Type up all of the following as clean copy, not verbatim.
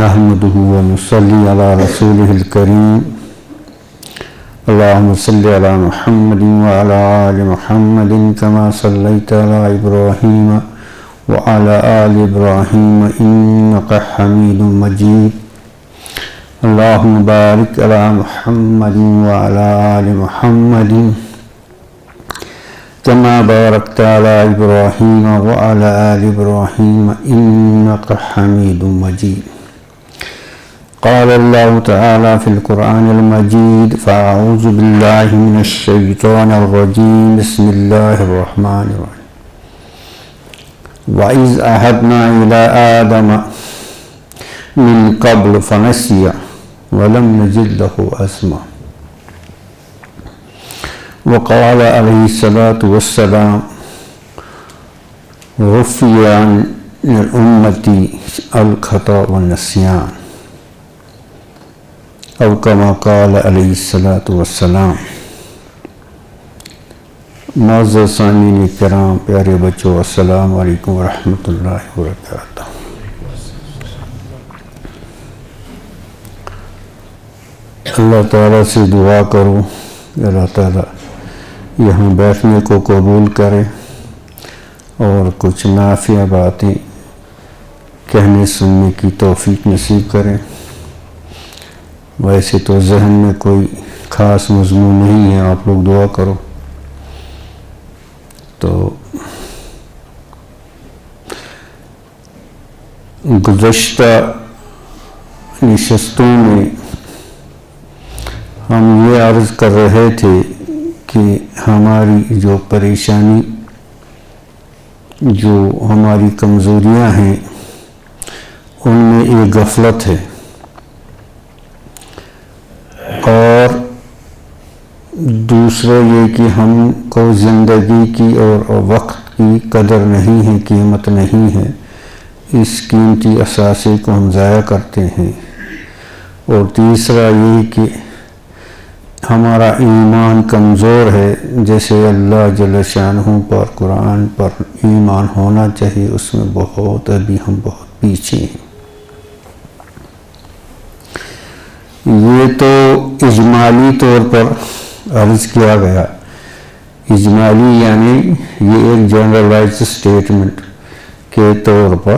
نحمده ونصلي على رسوله الكريم اللهم صل على محمد وعلى آل محمد كما صليت على إبراهيم وعلى آل إبراهيم إنك حميد مجيد اللهم بارك على محمد وعلى آل محمد كما باركت على إبراهيم وعلى آل إبراهيم إنك حميد مجيد قال الله تعالى في القرآن المجيد فأعوذ بالله من الشيطان الرجيم بسم الله الرحمن الرحيم وإذ عهدنا إلى آدم من قبل فنسي ولم نجد له عزما وقال عليه الصلاة والسلام غفر عن أمتي الخطأ والنسيان او كما قال علیہ الصلاۃ والسلام۔ معزز سامعین کرام، پیارے بچوں، السلام علیکم ورحمۃ اللہ وبرکاتہ۔ اللہ تعالیٰ سے دعا کرو کہ اللہ تعالیٰ یہاں بیٹھنے کو قبول کرے اور کچھ نافع باتیں کہنے سننے کی توفیق نصیب کرے۔ ویسے تو ذہن میں کوئی خاص مضمون نہیں ہے، آپ لوگ دعا کرو۔ تو گزشتہ نشستوں میں ہم یہ عرض کر رہے تھے کہ ہماری جو پریشانی، جو ہماری کمزوریاں ہیں، ان میں ایک غفلت ہے اور دوسرا یہ کہ ہم کو زندگی کی اور وقت کی قدر نہیں ہے، قیمت نہیں ہے، اس قیمتی اثاثے کو ہم ضائع کرتے ہیں۔ اور تیسرا یہ کہ ہمارا ایمان کمزور ہے، جیسے اللہ جل شانہ پر، قرآن پر ایمان ہونا چاہیے، اس میں ابھی ہم بہت پیچھے ہیں۔ یہ تو اجمالی طور پر عرض کیا گیا۔ اجمالی یعنی یہ ایک جنرلائز اسٹیٹمنٹ کے طور پر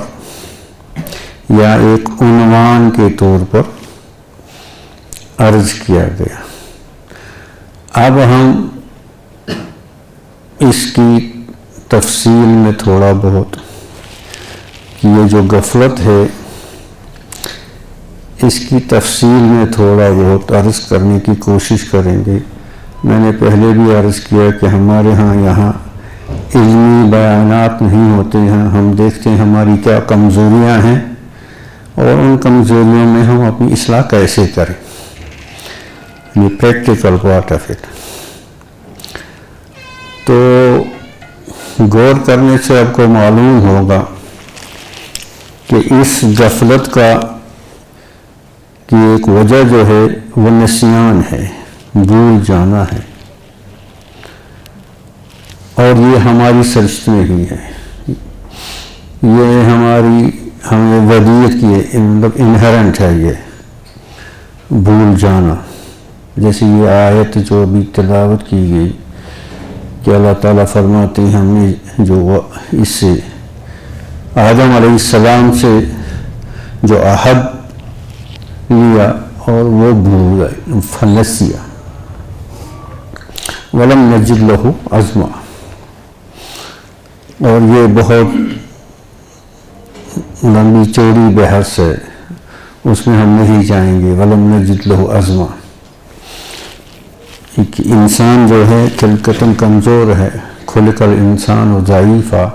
یا ایک عنوان کے طور پر عرض کیا گیا۔ اب ہم اس کی تفصیل میں تھوڑا بہت کہ یہ جو غفلت ہے اس کی تفصیل میں تھوڑا بہت عرض کرنے کی کوشش کریں گے۔ میں نے پہلے بھی عرض کیا کہ ہمارے یہاں علمی بیانات نہیں ہوتے ہیں، ہم دیکھتے ہیں ہماری کیا کمزوریاں ہیں اور ان کمزوریوں میں ہم اپنی اصلاح کیسے کریں، یہ پریکٹیکل پارٹ آف اٹ۔ تو غور کرنے سے آپ کو معلوم ہوگا کہ اس غفلت کا کی ایک وجہ جو ہے وہ نسیان ہے، بھول جانا ہے، اور یہ ہماری سرشت میں ہی ہے، یہ ہمیں ودیت کی مطلب انہرنٹ ہے یہ بھول جانا۔ جیسے یہ آیت جو ابھی تلاوت کی گئی کہ اللہ تعالیٰ فرماتے ہیں ہم نے جو اس سے آدم علیہ السلام سے جو عہد لیا اور وہ بھول گئے، فنسیا ولم نجد لہ عزما، اور یہ بہت لمبی چوڑی بحث ہے، اس میں ہم نہیں جائیں گے۔ ولم نجد لہ عزما، انسان جو ہے خلقتاً کمزور ہے، خلق الانسان و ضعیفہ،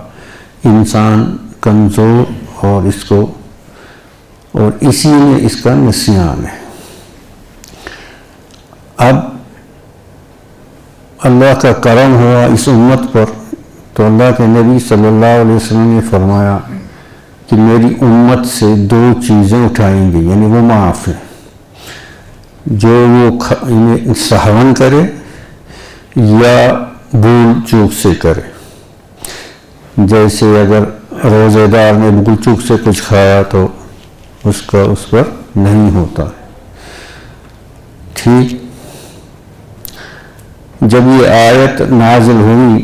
انسان کمزور اور اسی میں اس کا نسیان ہے۔ اب اللہ کا کرم ہوا اس امت پر، تو اللہ کے نبی صلی اللہ علیہ وسلم نے فرمایا کہ میری امت سے دو چیزیں اٹھائیں گی، یعنی وہ معاف ہے، جو وہ سہون کرے یا بھول چوک سے کرے۔ جیسے اگر روزے دار نے بھول چوک سے کچھ کھایا تو اس کا اس پر نہیں ہوتا ہے۔ ٹھیک، جب یہ آیت نازل ہوئی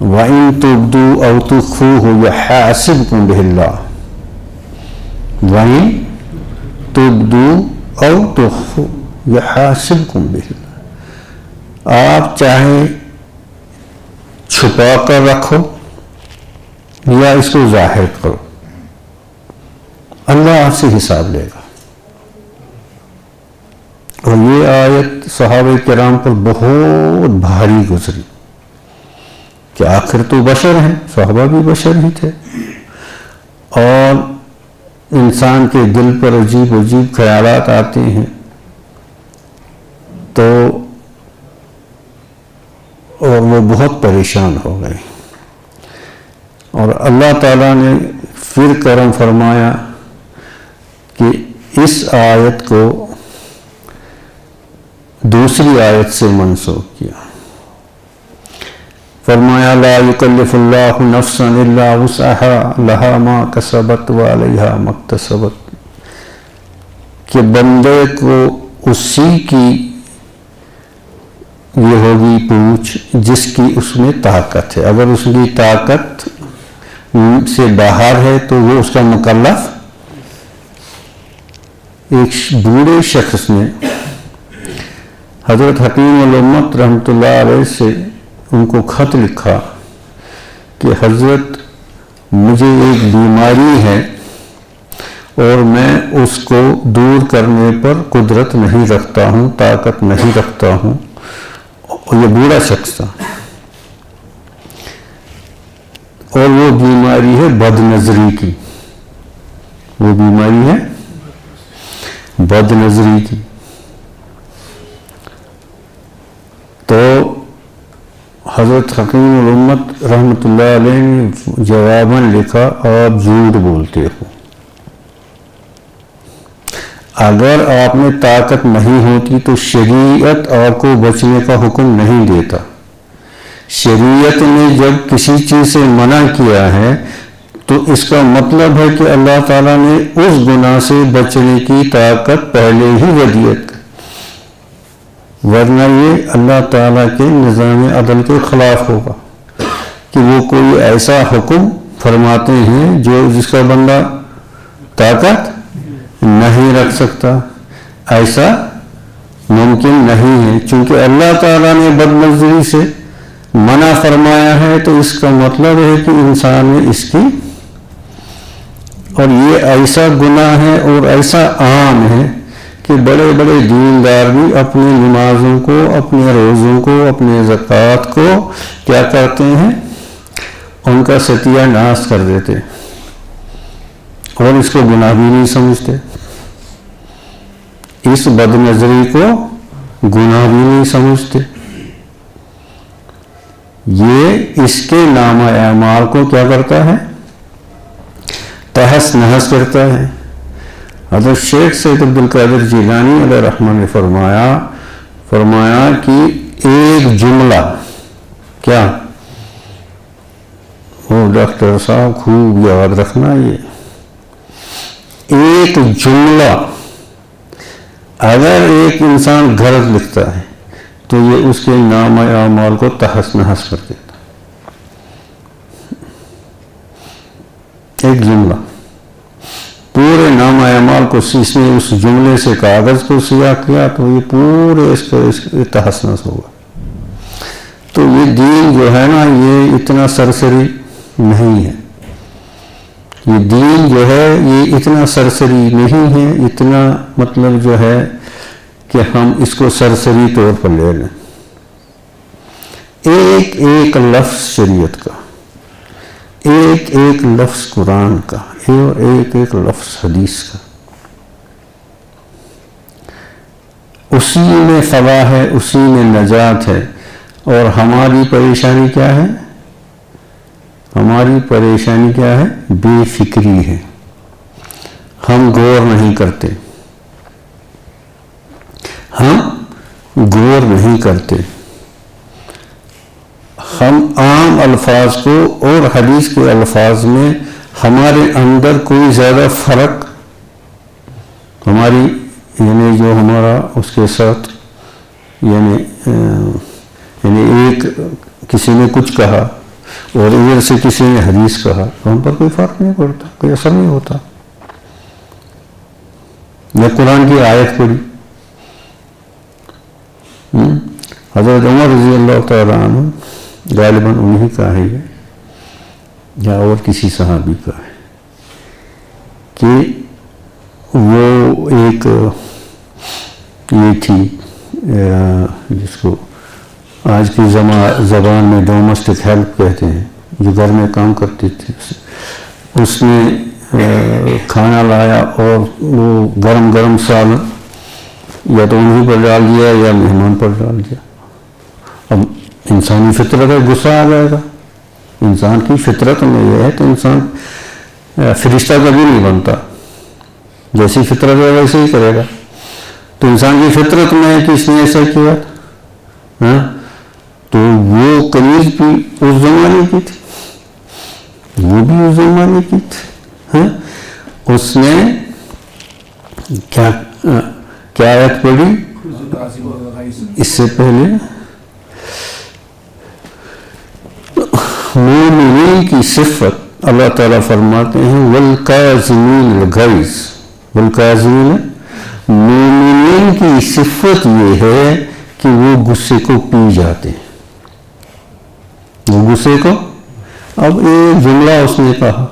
وَإِن تُبْدُوا أَوْ تُخْفُوهُ يُحَاسِبْكُم بِهِ اللَّهُ وَإِن تُبْدُوا أَوْ تُخْفُوهُ يُحَاسِبْكُم بِهِ اللَّهُ، آپ چاہے چھپا کر رکھو یا اس کو ظاہر کرو، اللہ آپ سے حساب لے گا۔ اور یہ آیت صحابہ کرام پر بہت بھاری گزری کہ آخر تو بشر ہیں، صحابہ بھی بشر ہی تھے، اور انسان کے دل پر عجیب عجیب خیالات آتے ہیں، تو اور وہ بہت پریشان ہو گئے، اور اللہ تعالیٰ نے پھر کرم فرمایا کہ اس آیت کو دوسری آیت سے منسوخ کیا۔ فرمایا لا یکلف اللہ نفسا الا وسعها لها ما کسبت وعلیہا ما اکتسبت، کہ بندے کو اسی کی یہ ہوگی پوچھ جس کی اس میں طاقت ہے، اگر اس کی طاقت سے باہر ہے تو وہ اس کا مکلف۔ ایک بوڑھے شخص نے حضرت حکیم الامت رحمۃ اللہ علیہ سے ان کو خط لکھا کہ حضرت مجھے ایک بیماری ہے اور میں اس کو دور کرنے پر قدرت نہیں رکھتا ہوں، طاقت نہیں رکھتا ہوں۔ اور یہ بوڑھا شخص تھا، اور وہ بیماری ہے بد نظری کی، وہ بیماری ہے بد نظری کی۔ تو حضرت حکیم الامت رحمۃ اللہ علیہ نے جواباً لکھا آپ جھوٹ بولتے ہو، اگر آپ میں طاقت نہیں ہوتی تو شریعت آپ کو بچنے کا حکم نہیں دیتا۔ شریعت نے جب کسی چیز سے منع کیا ہے تو اس کا مطلب ہے کہ اللہ تعالیٰ نے اس گناہ سے بچنے کی طاقت پہلے ہی ودیت کی، ورنہ یہ اللہ تعالیٰ کے نظام عدل کے خلاف ہوگا کہ وہ کوئی ایسا حکم فرماتے ہیں جس کا بندہ طاقت نہیں رکھ سکتا، ایسا ممکن نہیں ہے۔ چونکہ اللہ تعالیٰ نے بد نظری سے منع فرمایا ہے تو اس کا مطلب ہے کہ انسان نے اس کی، اور یہ ایسا گناہ ہے اور ایسا عام ہے کہ بڑے بڑے دیندار بھی اپنی نمازوں کو، اپنے روزوں کو، اپنے زکوٰۃ کو کیا کرتے ہیں، ان کا ستیہ ناش کر دیتے اور اس کو گناہ بھی نہیں سمجھتے، اس بد نظری کو گناہ بھی نہیں سمجھتے۔ یہ اس کے نامہ اعمال کو کیا کرتا ہے، تہس نہس کرتا ہے۔ حضرت شیخ سید عبد القادر جیلانی علیہ رحمہ نے فرمایا کہ ایک جملہ، کیا وہ ڈاکٹر صاحب خوب یاد رکھنا، یہ ایک جملہ اگر ایک انسان غلط لکھتا ہے تو یہ اس کے نامہ اعمال کو تہس نہس کر دیتا۔ ایک جملہ پورے نامہ اعمال کو، اس نے اس جملے سے کاغذ کو سیاہ کیا تو یہ پورے اس کو تہس نہس ہوگا۔ تو یہ دین جو ہے نا یہ اتنا سرسری نہیں ہے، یہ دین جو ہے یہ اتنا سرسری نہیں ہے، اتنا مطلب جو ہے کہ ہم اس کو سرسری طور پر لے لیں۔ ایک ایک لفظ شریعت کا، ایک ایک لفظ قرآن کا، اور ایک ایک لفظ حدیث کا، اسی میں فلاح ہے، اسی میں نجات ہے۔ اور ہماری پریشانی کیا ہے؟ ہماری پریشانی کیا ہے؟ بے فکری ہے، ہم غور نہیں کرتے، ہم غور نہیں کرتے، ہم عام الفاظ کو اور حدیث کے الفاظ میں ہمارے اندر کوئی زیادہ فرق ہماری یعنی جو ہمارا اس کے ساتھ یعنی ایک کسی نے کچھ کہا اور ادھر سے کسی نے حدیث کہا تو ہم پر کوئی فرق نہیں پڑتا، کوئی اثر نہیں ہوتا. یا قرآن کی آیت پڑھی، حضرت عمر رضی اللہ تعالیٰ عنہ غالباً انہی کا ہے یا اور کسی صحابی کا ہے کہ وہ ایک یہ تھی جس کو آج کی زبان میں ڈومیسٹک ہیلپ کہتے ہیں، جو گھر میں کام کرتی تھی. اس نے کھانا لایا اور وہ گرم گرم سالن یا تو انہیں پر ڈال دیا یا مہمان پر ڈال دیا. اب انسانی فطرت ہے، غصہ آ جائے گا. انسان کی فطرت میں یہ ہے تو انسان فرشتہ کبھی نہیں بنتا، جیسی فطرت ہے ویسے ہی کرے گا. تو انسان کی فطرت میں ہے کہ اس نے ایسا کیا، تو وہ قمیض بھی اس زمانے کی تھی، وہ بھی اس زمانے کی تھی. اس نے کیا آیت پڑھی اس سے پہلے؟ مومنین کی صفت اللہ تعالیٰ فرماتے ہیں والکاظمین الغیظ. والکاظمین، مومنین کی صفت یہ ہے کہ وہ غصے کو پی جاتے ہیں. وہ غصے کو، اب ایک جملہ اس نے کہا،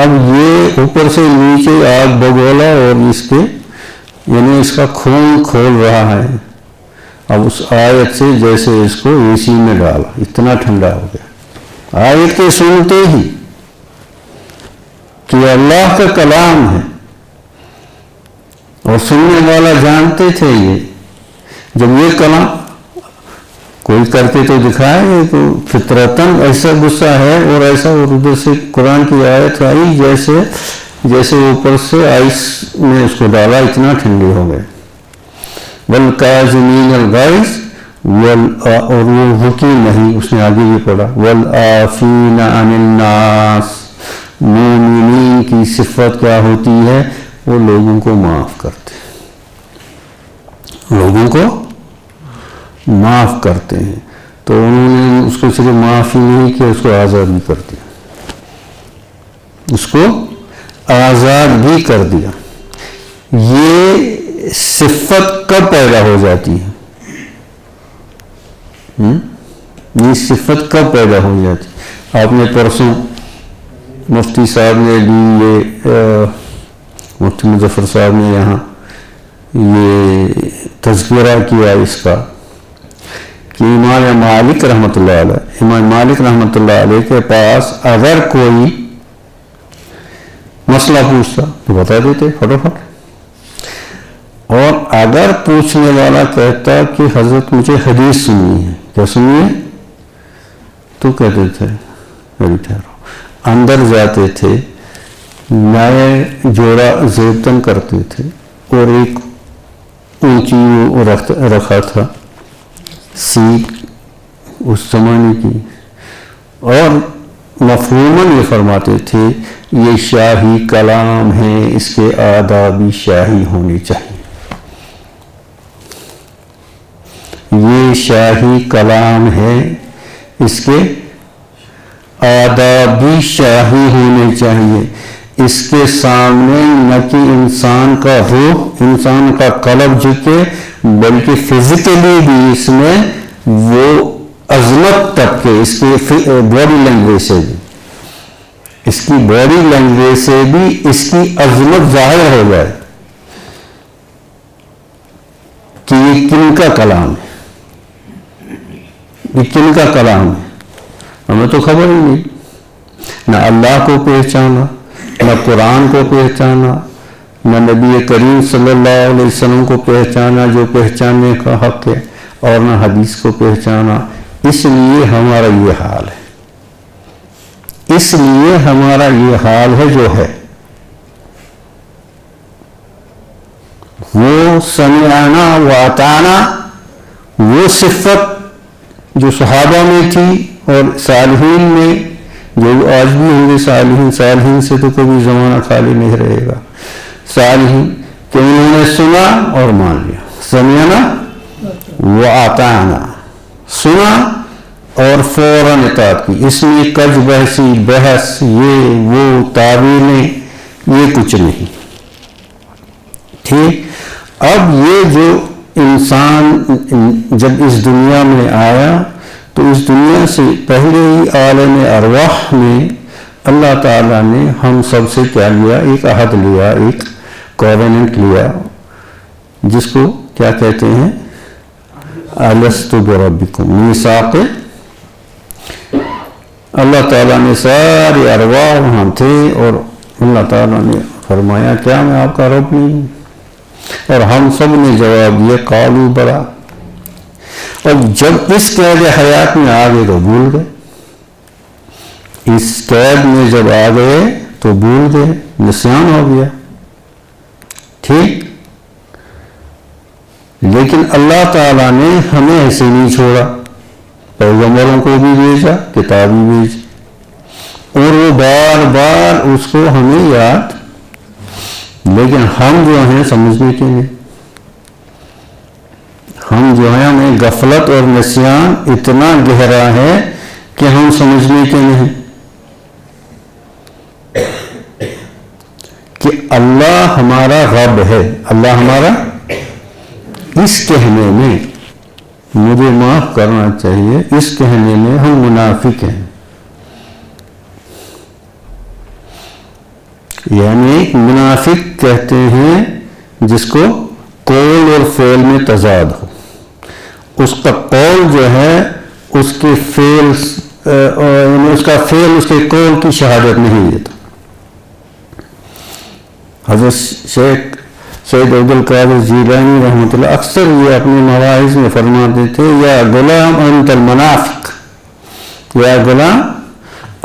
اب یہ اوپر سے نیچے آگ بگولا اور اس کے یعنی اس کا خون کھول رہا ہے. اب اس آیت سے جیسے اس کو اے سی میں ڈالا، اتنا ٹھنڈا ہو گیا. آیت کے سنتے ہی کہ اللہ کا کلام ہے اور سننے والا جانتے تھے یہ، جب یہ کلام کوئی کرتے تو دکھائے تو فطرتاً ایسا غصہ ہے اور ایسا، اور ادھر سے قرآن کی آیت آئی جیسے اوپر سے آئس میں اس کو ڈالا، اتنا ٹھنڈے ہو گئے. والکاظمین الغیظ، اور وہ رکی نہیں، اس نے آگے یہ پڑھا والعافین عن الناس. مومنین کی صفت کیا ہوتی ہے؟ وہ لوگوں کو معاف کرتے ہیں، لوگوں کو معاف کرتے ہیں. تو انہوں نے اس کو صرف معاف ہی نہیں کیا، اس کو آزاد بھی کر دیا، اس کو آزاد بھی کر دیا. یہ صفت کب پیدا ہو جاتی ہے؟ یہ صفت کب پیدا ہو جاتی؟ آپ نے پرسوں مفتی صاحب نے بھی یہ مفتی مظفر صاحب نے یہاں یہ تذکرہ کیا اس کا کہ امام مالک رحمۃ اللہ علیہ، امام مالک رحمۃ اللہ علیہ کے پاس اگر کوئی مسئلہ پوچھتا تو بتا دیتے فٹافٹ، اور اگر پوچھنے والا کہتا کہ حضرت مجھے حدیث سننی ہے، کیا سننی ہے، تو کہتے تھے ابھی ٹھہرو. اندر جاتے تھے، نئے جوڑا زیبتن کرتے تھے اور ایک اونچی وہ رکھا تھا سیٹ اس زمانے کی، اور مفہوماً یہ فرماتے تھے یہ شاہی کلام ہے، اس کے آداب بھی شاہی ہونے چاہیے. یہ شاہی کلام ہے، اس کے آداب بھی شاہی ہونے چاہیے. اس کے سامنے نہ کہ انسان کا روح، انسان کا قلب جھکے، بلکہ فزیکلی بھی اس میں وہ عظمت تک کے، اس کی باڈی لینگویج سے بھی، اس کی باڈی لینگویج سے بھی اس کی عظمت ظاہر ہو جائے کہ یہ کن کا کلام ہے، یہ کن کا کلام ہے. ہمیں تو خبر ہی نہیں، نہ اللہ کو پہچانا، نہ قرآن کو پہچانا، نہ نبی کریم صلی اللہ علیہ وسلم کو پہچانا جو پہچاننے کا حق ہے، اور نہ حدیث کو پہچانا. اس لیے ہمارا یہ حال ہے، اس لیے ہمارا یہ حال ہے جو ہے. وہ سمعنا و اطعنا، وہ صفت جو صحابہ میں تھی اور صالحین میں جو آج بھی ہوں گے صالحین. صالحین سے تو کبھی زمانہ خالی نہیں رہے گا. صالحین کہ انہوں نے سنا اور مان لیا. سمعنا وأطعنا, سنا اور فوراً اطاعت کی. اس میں کج بحثی بحث یہ وہ تعویلیں یہ کچھ نہیں. ٹھیک. اب یہ جو انسان جب اس دنیا میں آیا تو اس دنیا سے پہلے ہی عالم ارواح میں اللہ تعالیٰ نے ہم سب سے کیا لیا؟ ایک عہد لیا, ایک کووننٹ لیا, جس کو کیا کہتے ہیں؟ الست بربکم, میثاق. اللہ تعالیٰ نے سارے ارواح وہاں تھے اور اللہ تعالیٰ نے فرمایا کیا میں آپ کا رب نہیں ہوں؟ اور ہم سب نے جواب دیا قالوا بلی. اور جب اس قید حیات میں آ گئے تو بھول گئے. اس قید میں جب آ گئے تو بھول گئے, نسیان ہو گیا. ٹھیک. لیکن اللہ تعالیٰ نے ہمیں ایسے نہیں چھوڑا, پیغمبروں کو بھی بھیجا, کتاب بھی بھیجی, اور وہ بار بار اس کو ہمیں یاد, لیکن ہم جو ہیں سمجھنے کے لیے, ہم جو ہیں ہمیں غفلت اور نسیان اتنا گہرا ہے کہ ہم سمجھنے کے نہیں کہ اللہ ہمارا رب ہے. اللہ ہمارا, اس کہنے میں مجھے معاف کرنا چاہیے, اس کہنے میں ہم منافق ہیں. یعنی منافق کہتے ہیں جس کو قول اور فعل میں تضاد ہو. اس کا قول جو ہے اس کے فعل اس کا فعل اس کے قول کی شہادت نہیں دیتا. حضرت شیخ سید عبد القادر جیلانی رحمۃ اللہ اکثر یہ اپنے مواعظ میں فرماتے تھے یا غلام انت المنافق, یا غلام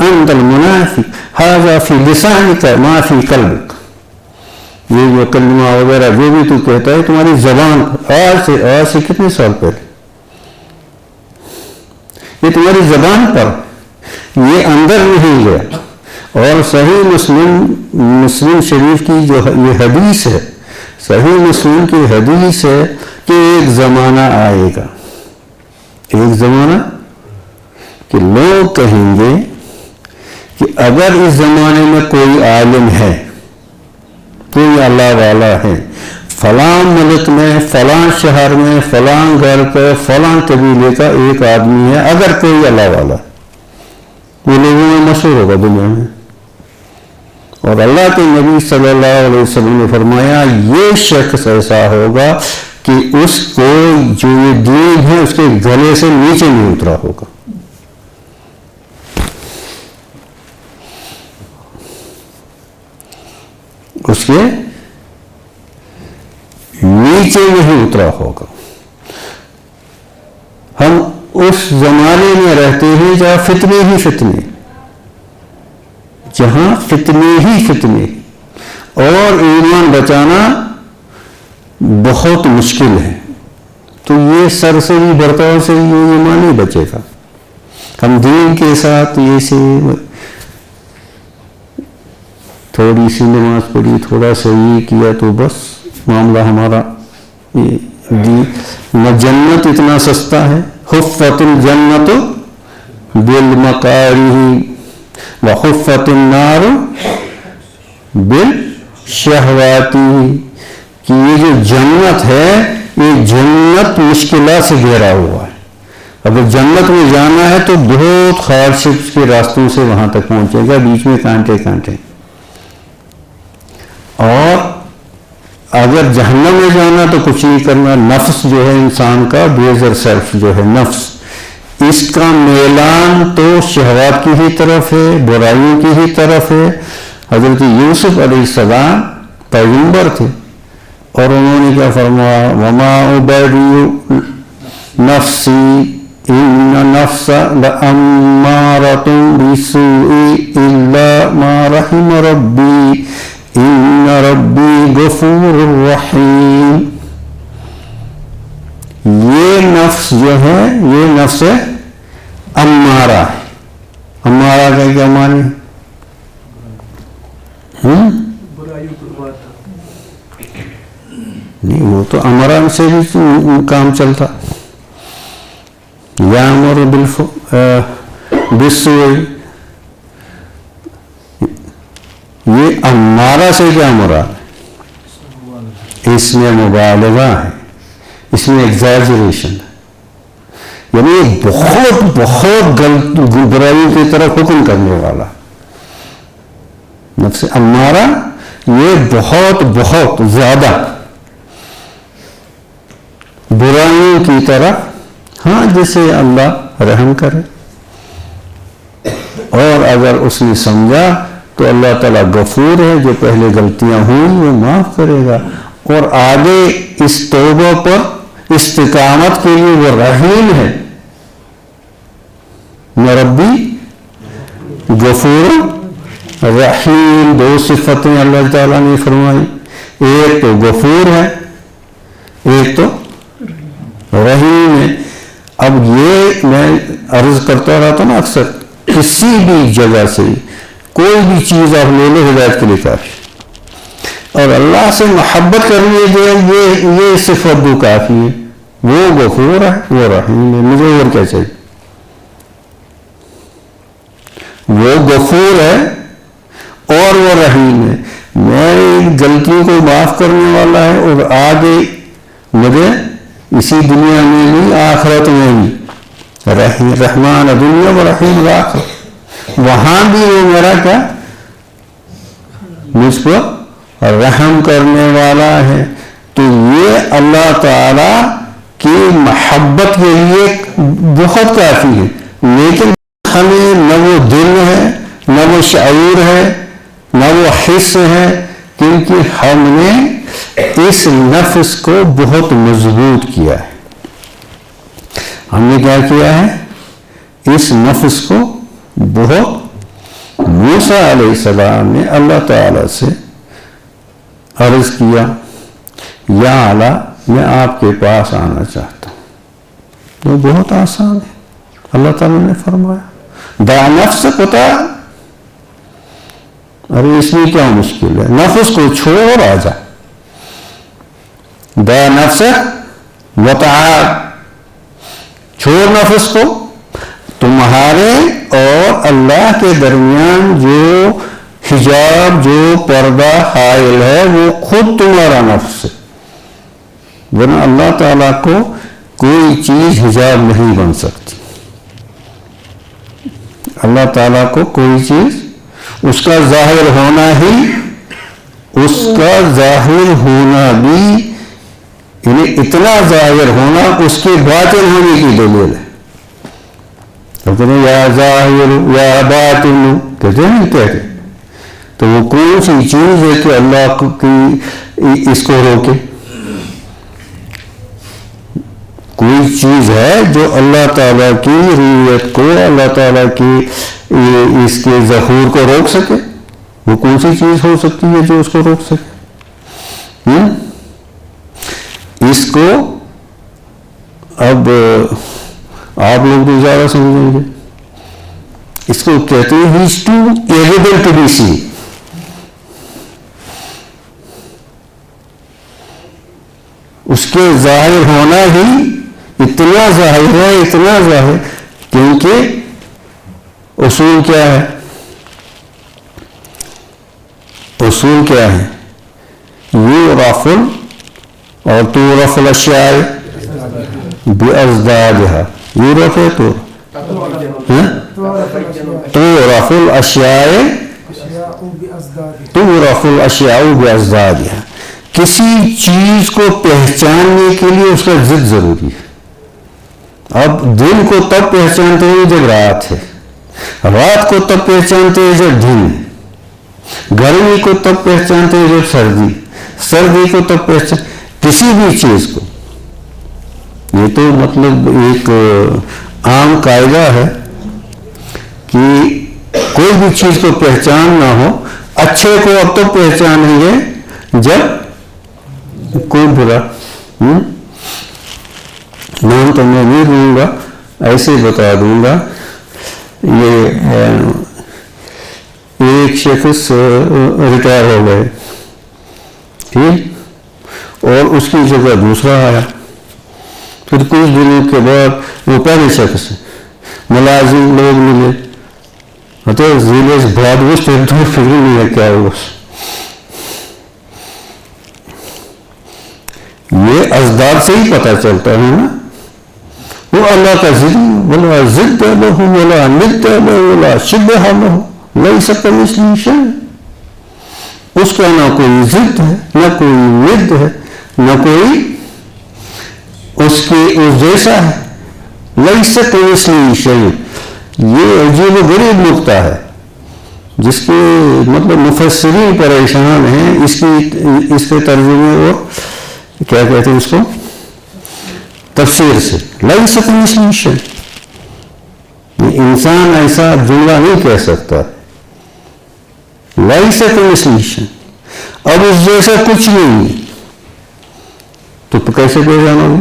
انت المنافق ھذا فی لسانک ما فی قلبک. یہ جو کلمہ وغیرہ جو بھی تو کہتا ہے تمہاری زبان پر, آج سے کتنے سال پہلے, یہ تمہاری زبان پر, یہ اندر نہیں گیا. اور صحیح مسلم شریف کی جو یہ حدیث ہے, صحیح مسلم کی حدیث ہے کہ ایک زمانہ آئے گا, ایک زمانہ کہ لوگ کہیں گے کہ اگر اس زمانے میں کوئی عالم ہے, کوئی اللہ والا ہے, فلاں ملک میں, فلاں شہر میں, فلاں گھر پہ, فلاں قبیلے کا ایک آدمی ہے, اگر کوئی اللہ والا, وہ لوگوں میں مشہور ہوگا دنیا میں. اور اللہ کے نبی صلی اللہ علیہ وسلم نے فرمایا یہ شخص ایسا ہوگا کہ اس کو جو یہ دین ہے اس کے گلے سے نیچے نہیں اترا ہوگا. اس کے نیچے نہیں اترا ہوگا. ہم اس زمانے میں رہتے ہیں جہاں فتنے ہی فتنے, جہاں فتنے ہی فتنے, اور ایمان بچانا بہت مشکل ہے. تو یہ سرسری برتاؤ سے یہ ایمان نہیں بچے گا. ہم دین کے ساتھ یہ سے تھوڑی سی نماز پڑھی, تھوڑا سا یہ کیا تو بس معاملہ ہمارا نہ جنت اتنا سستا ہے. حفت الجنت بالمکارہ وحفت النار بالشہوات, کہ یہ جو جنت ہے یہ جنت مشکلات سے گھیرا ہوا ہے. اگر جنت میں جانا ہے تو بہت ہارڈشپس کے راستوں سے وہاں تک پہنچے گا, بیچ میں کانٹے کانٹے. اور اگر جہنم میں جانا تو کچھ نہیں کرنا. نفس جو ہے انسان کا, بیزر سیلف جو ہے نفس, اس کا میلان تو شہوات کی ہی طرف ہے, برائیوں کی ہی طرف ہے. حضرت یوسف علیہ السلام پیغمبر تھے اور انہوں نے کیا فرمایا, وما ابری نفسی ان النفس لامارۃ بالسوء الا ما رحم ربی ان ربی غفور رحیم. یہ نفس جو ہے یہ نفس امارہ ہے. ہمارا کا کیا معنی؟ نہیں، وہ تو امران سے بھی کام چلتا. یامر بالسوء، یہ امارہ سے کیا مراد؟ اس میں مبالغہ ہے، اس میں ایگزیجریشن ہے، یعنی بہت بہت برائیوں کی طرف حکم کرنے والا. نفس امارہ یہ بہت بہت زیادہ برائیوں کی طرف، ہاں جسے اللہ رحم کرے، اور اگر اس نے سمجھا تو اللہ تعالیٰ غفور ہے، جو پہلے غلطیاں ہوئی وہ معاف کرے گا، اور آگے اس توبہ پر استقامت کے لیے وہ رحیم ہے. ربی غفور رحیم، دو صفتیں اللہ تعالیٰ نے فرمائی، ایک تو غفور ہے، ایک تو رحیم ہے. اب یہ میں عرض کرتا رہتا نا اکثر، کسی بھی جگہ سے کوئی بھی چیز آپ لے لو ہدایت کے لیے کافی، اور اللہ سے محبت کرنے کے یہ صفت دو کافی ہے. وہ غفور ہے، وہ رحیم ہے، مجھے اور کیا چاہیے؟ وہ غفور ہے اور وہ رحیم ہے، میری غلطیوں کو معاف کرنے والا ہے، اور آگے مجھے اسی دنیا میں بھی آخرت میں بھی رحمان دنیا و رحیم آخرت، وہاں بھی وہ میرا کیا مجھ پر رحم کرنے والا ہے. تو یہ اللہ تعالی کی محبت کے لیے بہت کافی ہے. لیکن ہمیں نہ وہ دل ہے، نہ وہ شعور ہے، نہ وہ حس ہے، کیونکہ ہم نے اس نفس کو بہت مضبوط کیا ہے. ہم نے کیا کیا ہے؟ اس نفس کو بہت. موسیٰ علیہ السلام نے اللہ تعالیٰ سے عرض کیا، یا اللہ میں آپ کے پاس آنا چاہتا ہوں. وہ بہت آسان ہے. اللہ تعالیٰ نے فرمایا دا نفس پتا، ارے اس میں کیا مشکل ہے؟ نفس کو چھوڑ آ جا. دا نفس وتعال، چھوڑ نفس کو. تمہارے اور اللہ کے درمیان جو حجاب، جو پردہ حائل ہے، وہ خود تمہارا نفس ہے، ورنہ اللہ تعالیٰ کو کوئی چیز حجاب نہیں بن سکتی. اللہ تعالیٰ کو کوئی چیز، اس کا ظاہر ہونا ہی، اس کا ظاہر ہونا بھی، یعنی اتنا ظاہر ہونا اس کے باطن ہونے کی دلیل ہے. یا ظاہر یا باطن کہتے ہیں، کہتے. تو وہ کون سی چیز ہے کہ اللہ کی اس کو روکے؟ کوئی چیز ہے جو اللہ تعالیٰ کی رعیت کو، اللہ تعالیٰ کی اس کے ظہور کو روک سکے؟ وہ کون سی چیز ہو سکتی ہے جو اس کو روک سکے؟ اس کو اب آپ لوگ تو زیادہ سمجھیں گے. اس کو کہتے ہیں has to evident to be seen. اس کے ظاہر ہونا ہی اتنا ظاہر ہے، اتنا ظاہر، کیونکہ اصول کیا ہے؟ اصول کیا ہے؟ یعرف اور تعرف الاشیاء بازدادها. یعرف ہے تو تعرف الاشیاء، تعرف الاشیاء بازدادها. کسی چیز کو پہچاننے کے لیے اس کا ضد ضروری ہے. اب دن کو تب پہچانتے ہیں جب رات ہے، رات کو تب پہچانتے ہیں جب دن ہے، گرمی کو تب پہچانتے ہیں جب سردی، سردی کو تب پہچان. کسی بھی چیز کو، یہ تو مطلب ایک عام قاعدہ ہے کہ کوئی بھی چیز کو پہچان نہ ہو. اچھے کو اب تک پہچانیں گے جب کوئی برا. نام تو میں نہیں دوں گا، ایسے بتا دوں گا یہ ایک شخص ریٹائر ہو گئے، ٹھیک، اور اس کی جگہ دوسرا آیا، پھر کچھ دنوں کے بعد وہ پہلے شخص ملازم لوگ ملے، ضلع سے بعد وہ فکر نہیں ہے کیا ہوا. یہ ازداد سے ہی پتہ چلتا ہے نا، وہ اللہ کا ذکر ولا ضد له ولا ند له ولا شبہ له لیس کمثلہ شیء. اس کا نہ کوئی ضد ہے، نہ کوئی ند ہے، نہ کوئی اس کے اس جیسا ہے. لیس کمثلہ شیء. یہ عجیب و غریب نقطہ ہے جس کے مطلب مفسرین پریشان ہیں اس کے ترجمے اور کیا کہتے ہیں اس کو تفسیر سے. لیس کمثلہ شیء. انسان ایسا جملہ نہیں کہہ سکتا. لیس کمثلہ شیء. اب اس جیسا کچھ نہیں تو کیسے پہچانو گے؟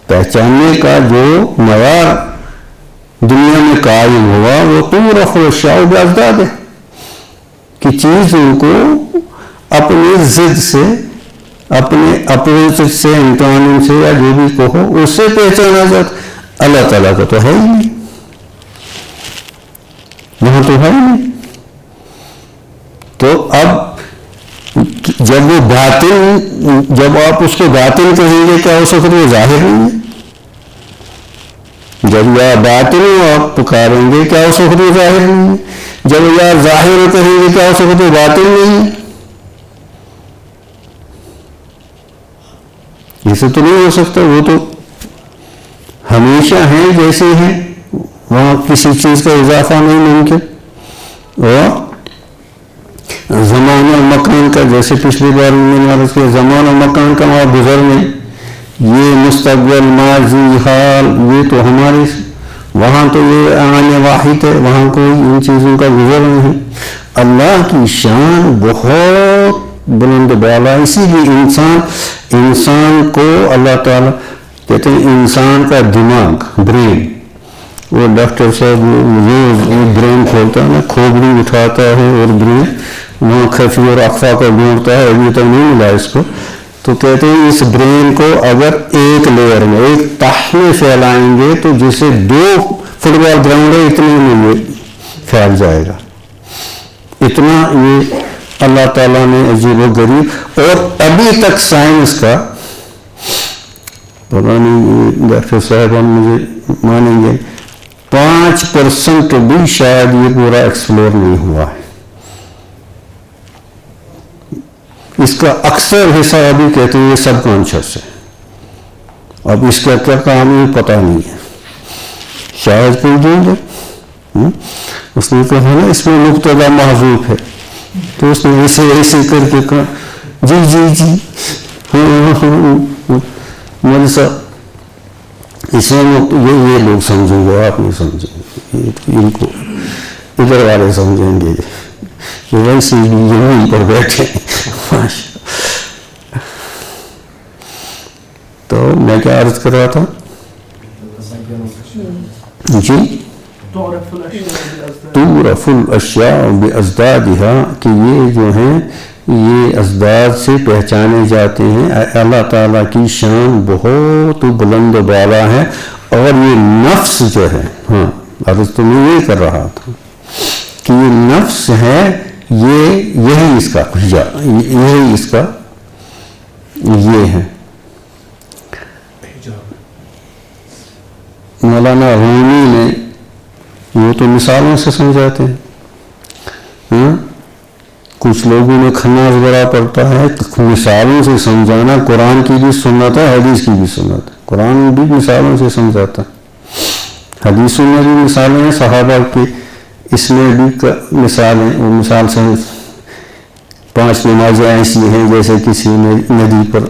پہچاننے کا جو معیار دنیا میں قائم ہوا وہ تعرف الاشیاء باضداد ہے کہ چیزوں کو اپنے ضد سے، اپنے اپوزٹ سے، انٹونیم سے یا جو بھی کہو اس سے پہچانا جاتا. اللہ تعالیٰ کا تو ہے ہی نہیں، وہاں تو ہے ہی نہیں. تو اب جب وہ باطن، جب آپ اس کے باطن کہیں گے کیا اس وقت وہ ظاہر نہیں ہے؟ جب یا باطن آپ پکاریں گے کیا اس وقت وہ ظاہر نہیں ہے؟ جب یا ظاہر کہیں گے کیا اس وقت وہ باطن نہیں ہے؟ ایسے تو نہیں ہو سکتا. وہ تو ہمیشہ ہیں جیسے ہیں، وہاں کسی چیز کا اضافہ نہیں ممکن. اور زمان و مکان کا، جیسے پچھلی بار میں نے عرض کیا، زمان و مکان کا وہاں گزر نہیں، یہ مستقبل، ماضی، حال، یہ تو ہمارے وہاں تو یہ آنے واحد ہے، وہاں کوئی ان چیزوں کا گزر نہیں. اللہ کی شان بہت بلند بالا. اسی لیے انسان کو اللہ تعالیٰ کہتے ہیں انسان کا دماغ، برین، وہ ڈاکٹر صاحب روز برین کھولتا ہے نا، کھوپڑی اٹھاتا ہے اور برین وہاں خفی اور اخفا کا ڈھونڈتا ہے، ابھی تک نہیں ملا اس کو. تو کہتے ہیں اس برین کو اگر ایک لیئر میں، ایک تہ میں پھیلائیں گے تو جسے 2 فٹ بال گراؤنڈ ہے اتنے میں یہ پھیل جائے گا. اتنا یہ اللہ تعالیٰ نے عجیب و غریب. اور ابھی تک سائنس کا پتہ نہیں، ڈاکٹر صاحب ہم مجھے مانیں گے 5% بھی شاید یہ پورا ایکسپلور نہیں ہوا ہے. اس کا اکثر حصہ ابھی کہتے ہیں یہ سب کانشس ہے. اب اس کا کیا کام ہے پتہ نہیں ہے. شاید کوئی دیں گے، اس نے کہا نا اس میں مبتدا محذوف ہے، تو اس نے ایسے کر کے کہا جی جی جی مولوی صاحب اس میں یہ لوگ سمجھیں گے، آپ نہیں سمجھیں گے، ان کو ادھر والے سمجھیں گے، ویسے ہی یہیں پر بیٹھے. تو میں کیا عرض کر رہا تھا جی، تعرف الاشیاء بازدادها، کہ یہ جو ہیں یہ ازداد سے پہچانے جاتے ہیں. اللہ تعالیٰ کی شان بہت بلند و بالا ہے. اور یہ نفس جو ہے، ہاں عرض تو میں یہ کر رہا تھا کہ یہ نفس ہے، یہی اس کا یہی اس کا یہ ہے. مولانا رومی نے وہ تو مثالوں سے سمجھاتے ہیں، کچھ لوگوں نے خناس بڑا پڑتا ہے، مثالوں سے سمجھانا قرآن کی بھی سنت ہے، حدیث کی بھی سنت ہے. قرآن بھی مثالوں سے سمجھاتا ہے، حدیثوں میں بھی مثالیں ہیں، صحابہ کی اس میں بھی مثالیں. وہ مثال سے 5 نمازیں ایسی ہیں جیسے کسی نے ندی پر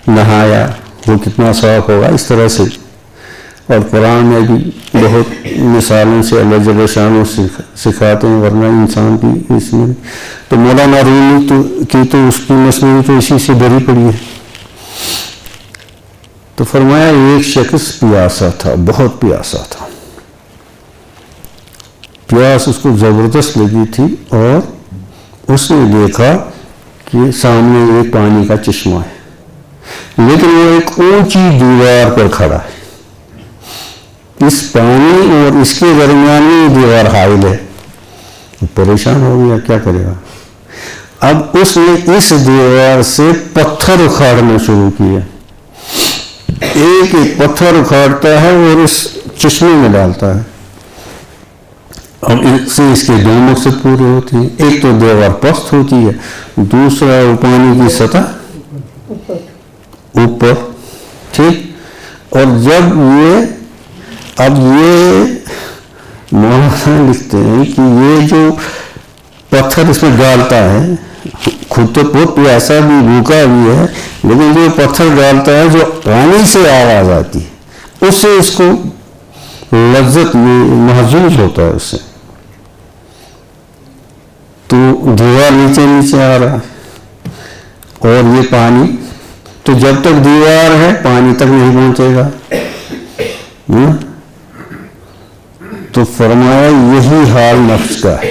نہایا، وہ کتنا صاف ہوگا، اس طرح سے. اور قرآن میں بھی بہت مثالوں سے اللہ جل شانہ سکھاتے ہیں، ورنہ انسان بھی اس میں. تو مولانا رومی کی تو اس کی مصنوعی تو اسی سے بھری پڑی ہے. تو فرمایا ایک شخص پیاسا تھا، بہت پیاسا تھا. پیاس اس کو زبردست لگی تھی اور اس نے دیکھا کہ سامنے ایک پانی کا چشمہ ہے، لیکن وہ ایک اونچی دیوار پر کھڑا ہے، اس پانی اور اس کے درمیان میں دیوار حائل ہے، پریشان ہو گیا کیا کرے گا۔ اب اس نے اس دیوار سے پتھر اکھاڑنا شروع کیا، ایک ایک پتھر اکھاڑتا ہے اور اس چشمے میں ڈالتا ہے۔ اب اس سے اس کے دو مقصد پورے ہوتے ہیں، ایک تو دیوار پست ہوتی ہے، دوسرا پانی کی سطح اوپر، ٹھیک۔ اور جب اب یہ مولانا لکھتے ہیں کہ یہ جو پتھر اس میں ڈالتا ہے، خود تو بہت پیاسا بھی بھوکا بھی ہے، لیکن جو پتھر ڈالتا ہے جو پانی سے آواز آتی ہے اس سے اس کو لذت محسوس ہوتا ہے، اس سے تو دیوار نیچے نیچے آ رہا ہے اور یہ پانی تو جب تک دیوار ہے پانی تک نہیں پہنچے گا۔ تو فرمایا یہی حال نفس کا ہے،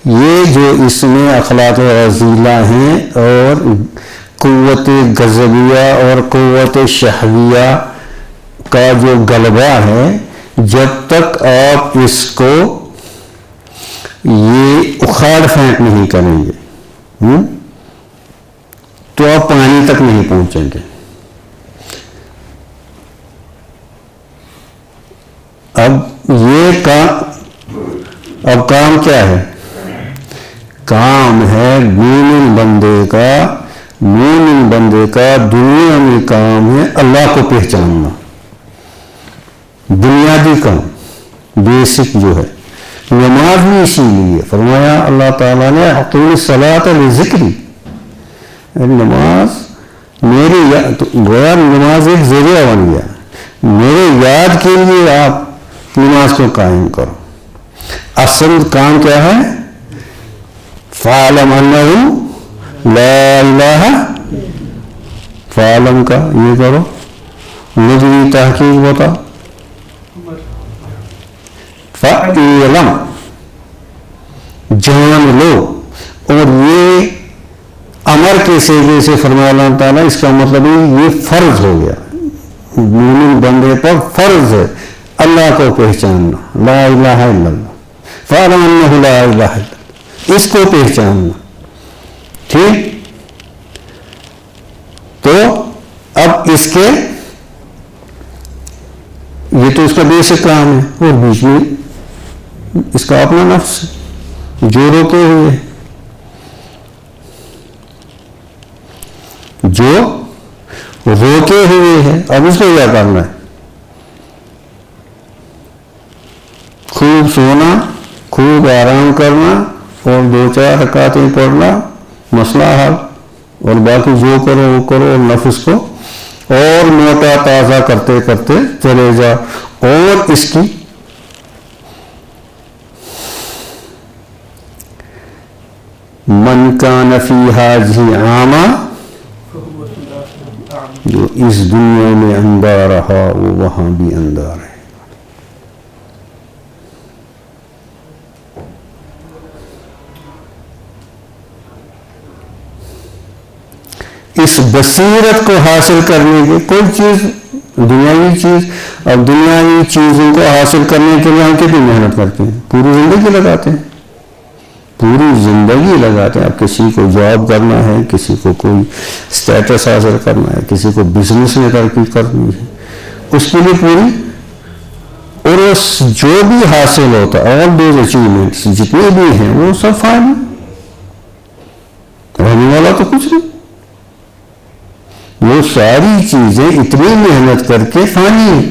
یہ جو اس میں اخلاق رذیلہ ہیں اور قوت غضبیہ اور قوت شہویہ کا جو غلبہ ہے، جب تک آپ اس کو یہ اکھاڑ پھینک نہیں کریں گے تو آپ پانی تک نہیں پہنچیں گے۔ اب کام کیا ہے؟ کام ہے مومن بندے کا دنیا میں کام ہے اللہ کو پہچاننا، بنیادی کام، بیسک جو ہے۔ نماز بھی اسی لیے فرمایا اللہ تعالیٰ نے اقیم الصلاۃ لذکری، نماز نماز ایک ذریعہ بن گیا، میرے یاد کے لیے آپ نماز کو قائم کرو۔ اصل کام کیا ہے؟ فَاعْلَمْ أَنَّهُ لَا إِلَٰهَ، فَاعْلَمْ کا یہ کرو، مجھے تحقیق بتا، فَاعْلَمْ جان لو۔ اور یہ امر کے سیغے سے فرمایا اللہ تعالیٰ، اس کا مطلب یہ فرض ہو گیا، مومن بندے پر فرض ہے اللہ کو پہچاننا، لا الہ الا اللہ، فَاعْلَمْ أَنَّهُ لَا إِلَٰهَ إِلَّا اللَّهُ، اس کو پہچاننا، ٹھیک۔ تو اب اس کے یہ تو اس کا بیسک کام ہے، اور بیچ میں اس کا اپنا نفس جو روکے ہوئے ہیں، اب اس کو کیا کرنا ہے؟ خوب سونا، خوب آرام کرنا اور 2-4 رکعتیں پڑھنا، مسئلہ حل، اور باقی جو کرو وہ کرو، اور نفس کو اور موٹا تازہ کرتے کرتے چلے جا۔ اور اس کی من کان فی ھذہ اعمی، جو اس دنیا میں اندھا رہا وہ وہاں بھی اندھا رہے۔ اس بصیرت کو حاصل کرنے کے کوئی چیز دنیاوی چیز، اب دنیاوی چیزوں کو حاصل کرنے کے لیے ہم کتنی محنت کرتے ہیں، پوری زندگی لگاتے ہیں، اب کسی کو جاب کرنا ہے، کسی کو کوئی سٹیٹس حاصل کرنا ہے، کسی کو بزنس میں ترقی کرنی ہے، اس کے لیے پوری، اور جو بھی حاصل ہوتا ہے all those achievements جتنے بھی ہیں وہ سب فانی، رہنے والا تو کچھ نہیں، وہ ساری چیزیں اتنی محنت کر کے فانی ہیں،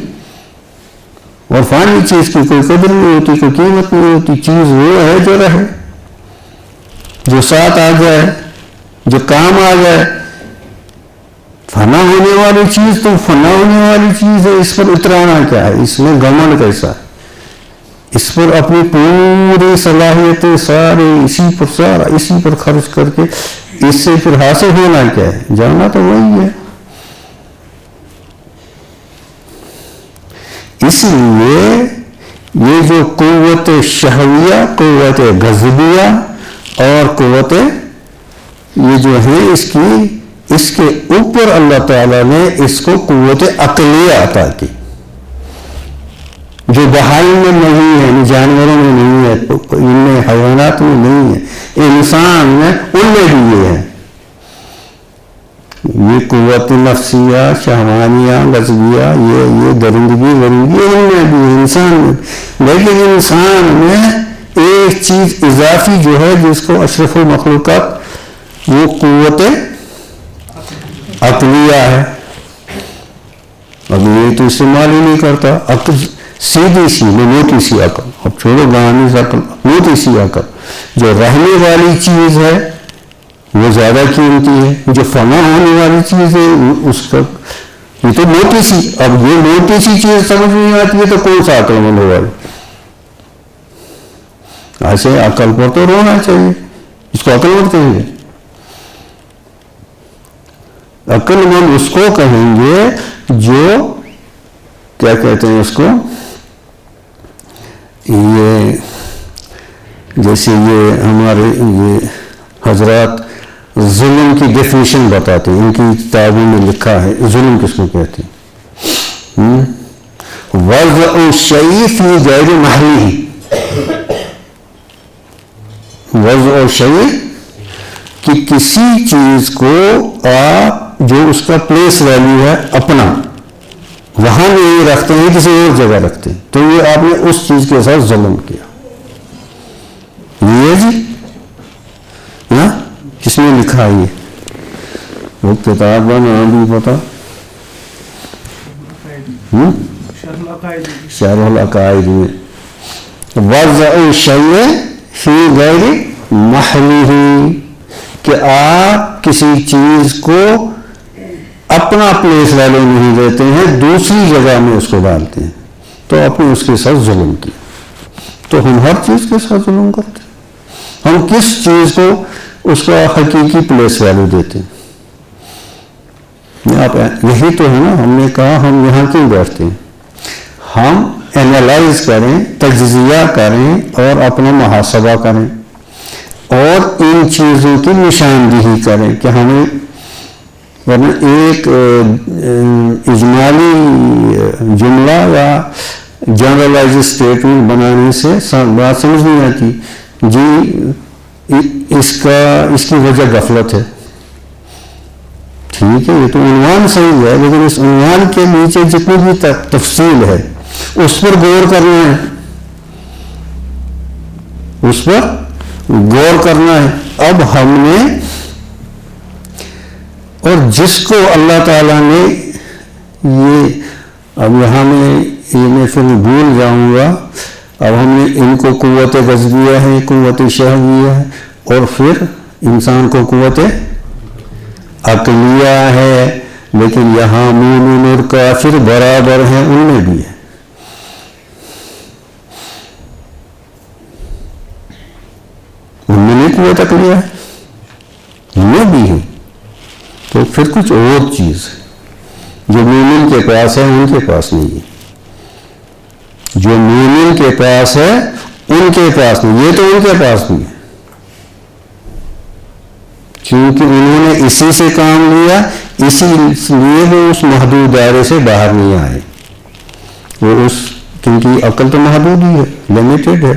اور فانی چیز کی کوئی قدر نہیں ہوتی، کوئی قیمت نہیں ہوتی، چیز وہ ہے جو رہے، جو ساتھ آ جائے، جو کام آ جائے۔ فنا ہونے والی چیز تو فنا ہونے والی چیز ہے، اس پر اترانا کیا ہے، اس میں گھمنڈ کیسا ہے، اس پر اپنی پوری صلاحیتیں سارے اسی پر خرچ کر کے اس سے پھر حاصل ہونا کیا ہے، جانا تو وہی ہے۔ اس لیے یہ جو قوت شہویہ، قوت غضبیہ اور قوت یہ جو ہے اس کے اوپر اللہ تعالیٰ نے اس کو قوت عقلیہ عطا کی، جو بہائم میں نہیں ہے، جانوروں میں نہیں ہے، ان میں حیوانات میں نہیں ہے، انسان میں، ان میں بھی یہ ہے، یہ قوت نفسیہ، شہوانیہ، غضبیہ، یہ درندگی ورندگی ان میں بھی، انسان میں، لیکن انسان میں ایک چیز اضافی جو ہے جس کو اشرف المخلوقات، وہ قوت عقلیہ ہے. اب یہ تو استعمال ہی نہیں کرتا. عقل سیدھی سی موٹی سی عقل، اب چھوڑو گاہنی عقل، موٹی سی عقل جو رہنے والی چیز ہے وہ زیادہ قیمتی ہے، جو فنا ہونے والی چیز ہے اس کا یہ تو موٹی سی. اب یہ موٹی سی چیز سمجھ نہیں آتی ہے تو کون سا عقل مند ہوگا؟ ایسے عقل پر تو رونا چاہیے، اس کو عقل مند کہیں گے. عقل مند اس کو کہیں گے جو کیا کہتے ہیں اس کو، یہ جیسے یہ ہمارے یہ حضرات ظلم کی ڈیفینیشن بتاتے ہیں، ان کی کتابوں میں لکھا ہے ظلم کس کو کہتے ہیں. وضع الشیء فی غیر محلہ، وضع الشیء کہ کسی چیز کو آپ جو اس کا پلیس ویلیو ہے اپنا وہاں نہیں رکھتے ہیں، کسی اور جگہ رکھتے ہیں، تو یہ آپ نے اس چیز کے ساتھ ظلم کیا. یہ جی نا کس نے لکھا ہے یہ وہ کتاب کا نام بھی پتا، شرح العقائد میں وضع الشیء فی غیر محلہ، کہ آپ کسی چیز کو اپنا پلیس ویلیو نہیں دیتے ہیں، دوسری جگہ میں اس کو ڈالتے ہیں، تو آپ نے اس کے ساتھ ظلم کیا. تو ہم ہر چیز کے ساتھ ظلم کرتے ہیں، ہم کس چیز کو اس کا حقیقی پلیس ویلیو دیتے ہیں. آپ یہی تو ہے نا، ہم نے کہا ہم یہاں کیوں بیٹھتے ہیں، ہم اینالائز کریں، تجزیہ کریں اور اپنا محاسبہ کریں اور ان چیزوں کی نشاندہی کریں کہ ہمیں، ورنہ ایک اجمالی جملہ یا جنرلائز اسٹیٹمنٹ بنانے سے بات سمجھ نہیں آتی. جی اس کی وجہ غفلت ہے، ٹھیک ہے یہ تو عنوان صحیح ہے، لیکن اس عنوان کے نیچے جتنی بھی تفصیل ہے اس پر غور کرنا ہے، اس پر غور کرنا ہے. اب ہم نے، اور جس کو اللہ تعالیٰ نے یہ، اب یہاں میں پھر بھول جاؤں گا، اب ہم نے ان کو قوت غضبیہ ہے، قوت شہویہ ہے، اور پھر انسان کو قوت عقلیہ ہے، لیکن یہاں مومن اور کافر برابر ہیں، ان میں بھی ہے. ان میں نہیں قوت عقلیہ ہے، ان میں بھی ہے. تو پھر کچھ اور چیز ہے جو مومن کے پاس ہے ان کے پاس نہیں ہے، جو مومن کے پاس ہے ان کے پاس نہیں، یہ تو ان کے پاس نہیں ہے کیونکہ انہوں نے اسی سے کام لیا، اسی لیے وہ اس محدود دائرے سے باہر نہیں آئے. وہ اس کیونکہ عقل تو محدود ہی ہے، لمیٹڈ ہے.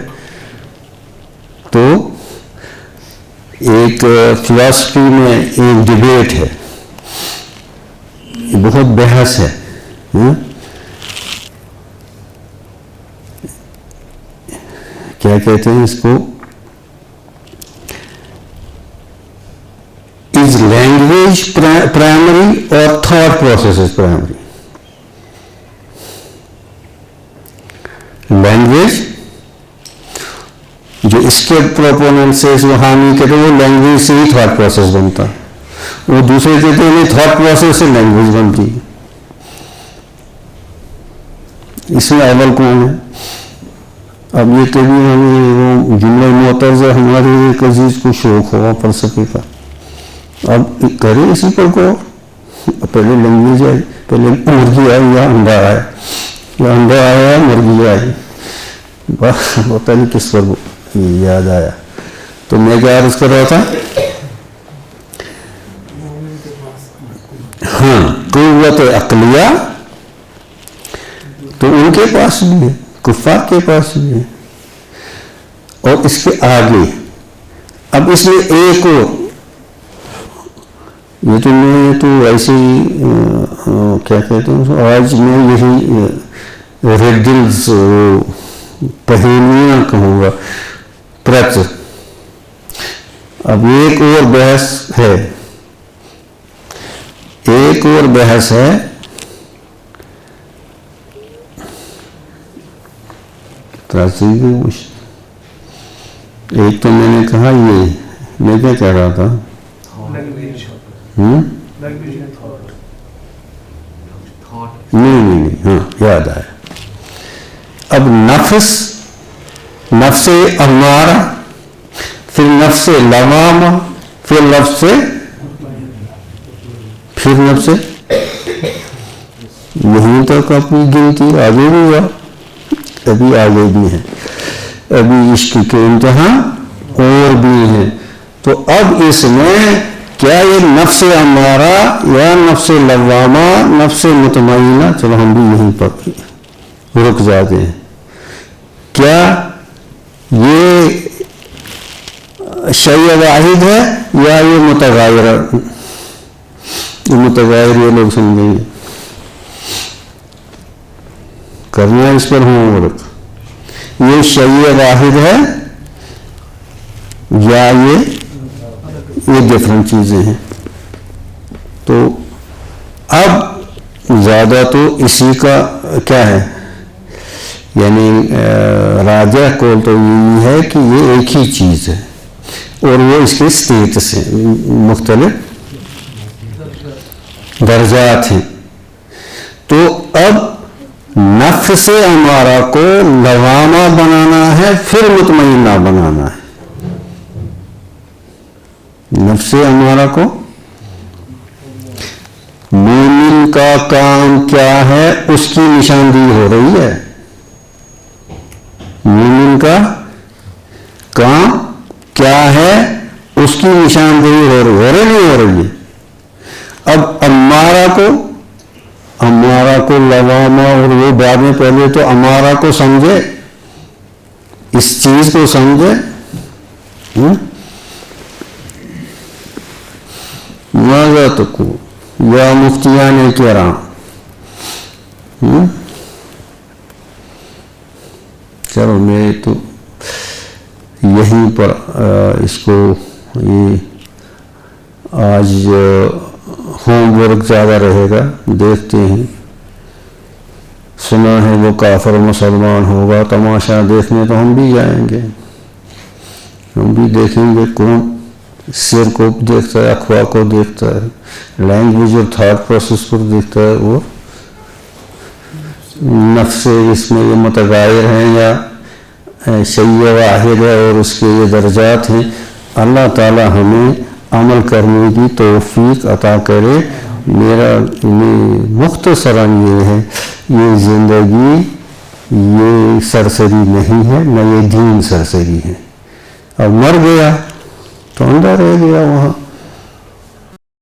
تو ایک فلاسفی میں ایک ڈیبیٹ ہے، بہت بحث ہے، کیا کہتے ہیں اس کو، از لینگویج پرائمری اور thought process is primary. Language جو اس کے پروپوننٹ سے حامی کہتے ہیں وہ لینگویج سے ہی تھاٹ پروسیس بنتا، وہ دوسرے کہتے ہیں تھاٹ پروسیس سے لینگویج بنتی. اس میں اول کون ہے؟ اب یہ کبھی ہمیں وہ جملہ معترضہ ہمارے ایک عزیز کو شوق ہوا فلسفے کا، اب کریں اسی پر کو، پہلے لینگویج آئی، پہلے مرغی آئی یا انڈا آیا، یا انڈا آیا یا مرغی آئی. پتہ نہیں کس پر یاد آیا. تو میں کیا عرض کر رہا تھا؟ ہاں قوت عقلیہ تو ان کے پاس بھی ہے، کفار کے پاس بھی ہے. اور اس کے آگے اب اس میں ایک اور، یہ تو میں تو ایسے ہی کیا کہتے ہیں آج میں یہی ریڈلز پہیلیاں کہوں گا پرچ. اب ایک اور بحث ہے، ایک اور بحث ہے ایک تو میں نے کہا یہ میں کیا کہہ رہا تھا نہیں ہاں یاد آیا. اب نفس امارہ، پھر نفس لوامہ، پھر نفس یہیں تک اپنی گنتی آگے بھی ہوا، ابھی آگے بھی ہے، ابھی عشق کے امتحان اور بھی ہیں. تو اب اس میں کیا یہ نفس امارہ یا نفس لوامہ، نفس مطمئنہ، چلو ہم بھی یہیں پر رک جاتے ہیں، کیا یہ شیء واحد ہے یا یہ متغیر یہ لوگ سمجھیں گے. کرنا اس پر ہوں ورک، یہ شیء واحد ہے یا یہ ڈفرنٹ چیزیں ہیں. تو اب زیادہ تو اسی کا کیا ہے، یعنی راجح قول تو یہی ہے کہ یہ ایک ہی چیز ہے اور وہ اس کے اسٹیٹس ہیں، مختلف درجات ہیں. تو اب نفس امارہ کو لوامہ بنانا ہے، پھر مطمئنہ بنانا ہے. نفس امارہ کو مومن کا کام کیا ہے اس کی نشاندہی ہو رہی ہے. مومن کا کام کیا ہے اس کی نشاندہی ہو رہی ہے. اب امارہ کو لوامہ، اور وہ بعد میں، پہلے تو امارہ کو سمجھے، اس چیز کو سمجھے. ماذا تقول یا مفتیان کرام. چلو میں تو یہیں پر اس کو یہ آج ہوم ورک زیادہ رہے گا، دیکھتے ہیں. سنا ہے وہ کافر مسلمان ہوگا، تماشا دیکھنے تو ہم بھی جائیں گے، ہم بھی دیکھیں گے کون سر کو دیکھتا ہے، اخوا کو دیکھتا ہے، لینگویج اور تھاٹ پروسیس پر دیکھتا ہے، وہ نفس اس میں یہ متغیر ہیں یا شیء واحد ہے اور اس کے یہ درجات ہیں. اللہ تعالی ہمیں عمل کرنے کی توفیق عطا کرے. میرا مختصراً یہ ہے، یہ زندگی یہ سرسری نہیں ہے، نہ یہ دین سرسری ہے. اب مر گیا تو اندر رہ گیا وہاں.